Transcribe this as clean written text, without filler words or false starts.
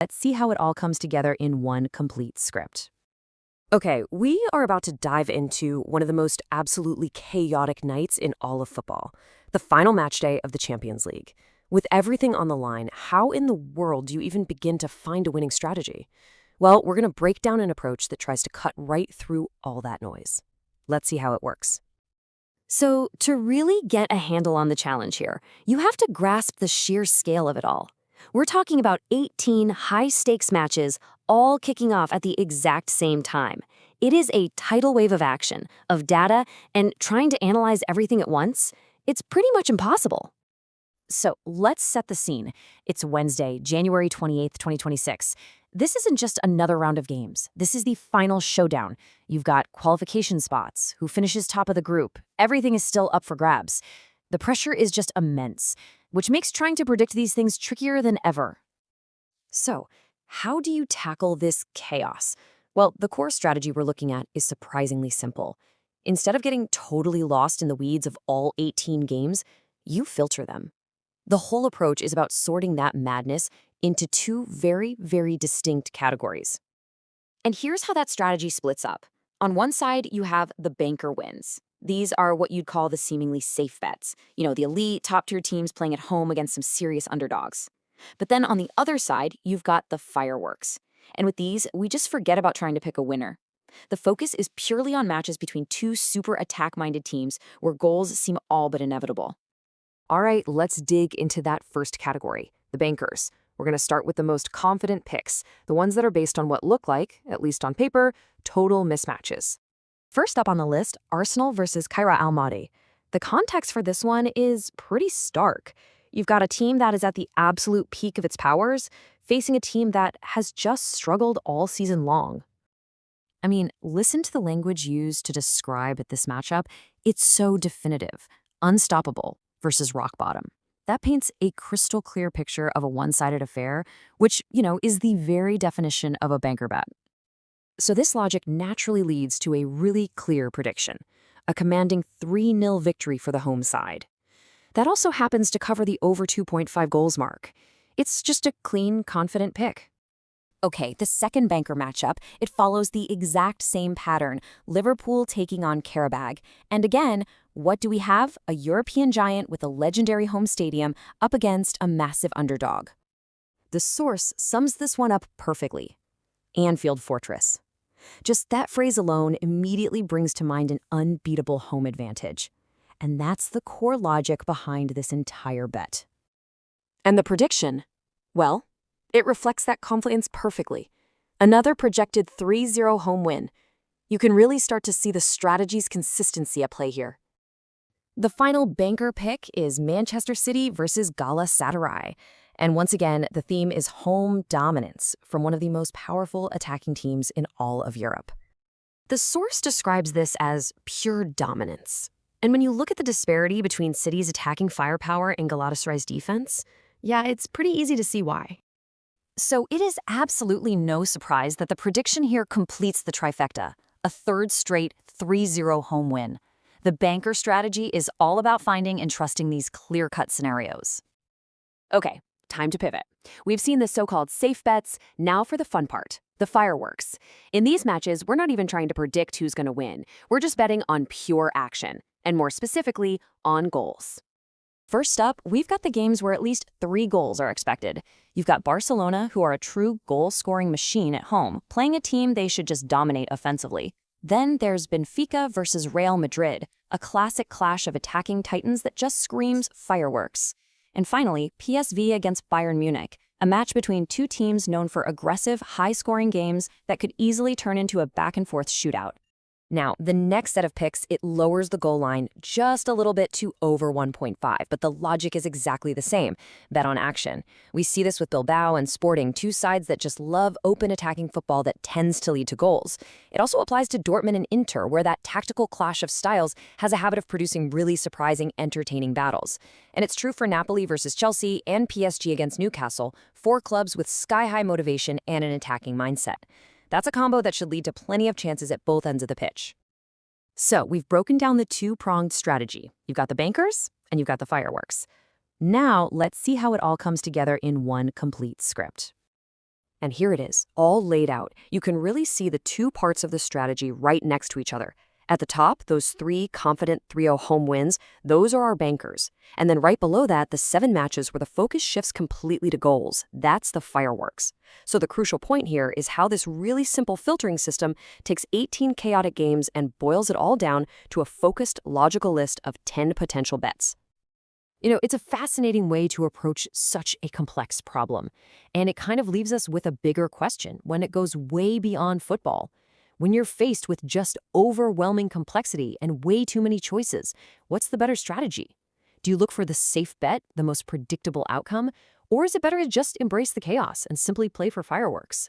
Let's see how it all comes together in one complete script. Okay, we are about to dive into one of the most absolutely chaotic nights in all of football, the final match day of the Champions League. With everything on the line, how in the world do you even begin to find a winning strategy? Well, we're going to break down an approach that tries to cut right through all that noise. Let's see how it works. So, to really get a handle on the challenge here, you have to grasp the sheer scale of it all. We're talking about 18 high-stakes matches all kicking off at the exact same time. It is a tidal wave of action, of data, and trying to analyze everything at once, it's pretty much impossible. So let's set the scene. It's Wednesday, January 28th, 2026. This isn't just another round of games. This is the final showdown. You've got qualification spots, who finishes top of the group. Everything is still up for grabs. The pressure is just immense, which makes trying to predict these things trickier than ever. So, how do you tackle this chaos? Well, the core strategy we're looking at is surprisingly simple. Instead of getting totally lost in the weeds of all 18 games, you filter them. The whole approach is about sorting that madness into two very, very distinct categories. And here's how that strategy splits up. On one side, you have the banker wins. These are what you'd call the seemingly safe bets. The elite, top-tier teams playing at home against some serious underdogs. But then on the other side, you've got the fireworks. And with these, we just forget about trying to pick a winner. The focus is purely on matches between two super attack-minded teams where goals seem all but inevitable. All right, let's dig into that first category, the bankers. We're going to start with the most confident picks, the ones that are based on what look like, at least on paper, total mismatches. First up on the list, Arsenal versus Kairat. The context for this one is pretty stark. You've got a team that is at the absolute peak of its powers, facing a team that has just struggled all season long. I mean, listen to the language used to describe this matchup. It's so definitive. Unstoppable versus rock bottom. That paints a crystal clear picture of a one-sided affair, which, is the very definition of a banker bet. So this logic naturally leads to a really clear prediction, a commanding 3-0 victory for the home side. That also happens to cover the over 2.5 goals mark. It's just a clean, confident pick. Okay, the second banker matchup, it follows the exact same pattern, Liverpool taking on Qarabagh. And again, what do we have? A European giant with a legendary home stadium up against a massive underdog. The source sums this one up perfectly. Anfield Fortress. Just that phrase alone immediately brings to mind an unbeatable home advantage. And that's the core logic behind this entire bet. And the prediction? Well, it reflects that confidence perfectly. Another projected 3-0 home win. You can really start to see the strategy's consistency at play here. The final banker pick is Manchester City versus Galatasaray. And once again, the theme is home dominance from one of the most powerful attacking teams in all of Europe. The source describes this as pure dominance. And when you look at the disparity between City's attacking firepower and Galatasaray's defense, yeah, it's pretty easy to see why. So it is absolutely no surprise that the prediction here completes the trifecta, a third straight 3-0 home win. The banker strategy is all about finding and trusting these clear-cut scenarios. Okay, time to pivot. We've seen the so-called safe bets. Now for the fun part, the fireworks. In these matches, we're not even trying to predict who's going to win. We're just betting on pure action, and more specifically, on goals. First up, we've got the games where at least 3 goals are expected. You've got Barcelona, who are a true goal-scoring machine at home, playing a team they should just dominate offensively. Then there's Benfica versus Real Madrid, a classic clash of attacking titans that just screams fireworks. And finally, PSV against Bayern Munich, a match between two teams known for aggressive, high-scoring games that could easily turn into a back-and-forth shootout. Now, the next set of picks, it lowers the goal line just a little bit to over 1.5, but the logic is exactly the same. Bet on action. We see this with Bilbao and Sporting, two sides that just love open attacking football that tends to lead to goals. It also applies to Dortmund and Inter, where that tactical clash of styles has a habit of producing really surprising, entertaining battles. And it's true for Napoli versus Chelsea and PSG against Newcastle, 4 clubs with sky-high motivation and an attacking mindset. That's a combo that should lead to plenty of chances at both ends of the pitch. So we've broken down the two-pronged strategy. You've got the bankers and you've got the fireworks. Now let's see how it all comes together in one complete script. And here it is, all laid out. You can really see the two parts of the strategy right next to each other. At the top, those 3 confident 3-0 home wins, those are our bankers. And then right below that, the 7 matches where the focus shifts completely to goals. That's the fireworks. So the crucial point here is how this really simple filtering system takes 18 chaotic games and boils it all down to a focused, logical list of 10 potential bets. It's a fascinating way to approach such a complex problem. And it kind of leaves us with a bigger question when it goes way beyond football. When you're faced with just overwhelming complexity and way too many choices, what's the better strategy? Do you look for the safe bet, the most predictable outcome? Or is it better to just embrace the chaos and simply play for fireworks?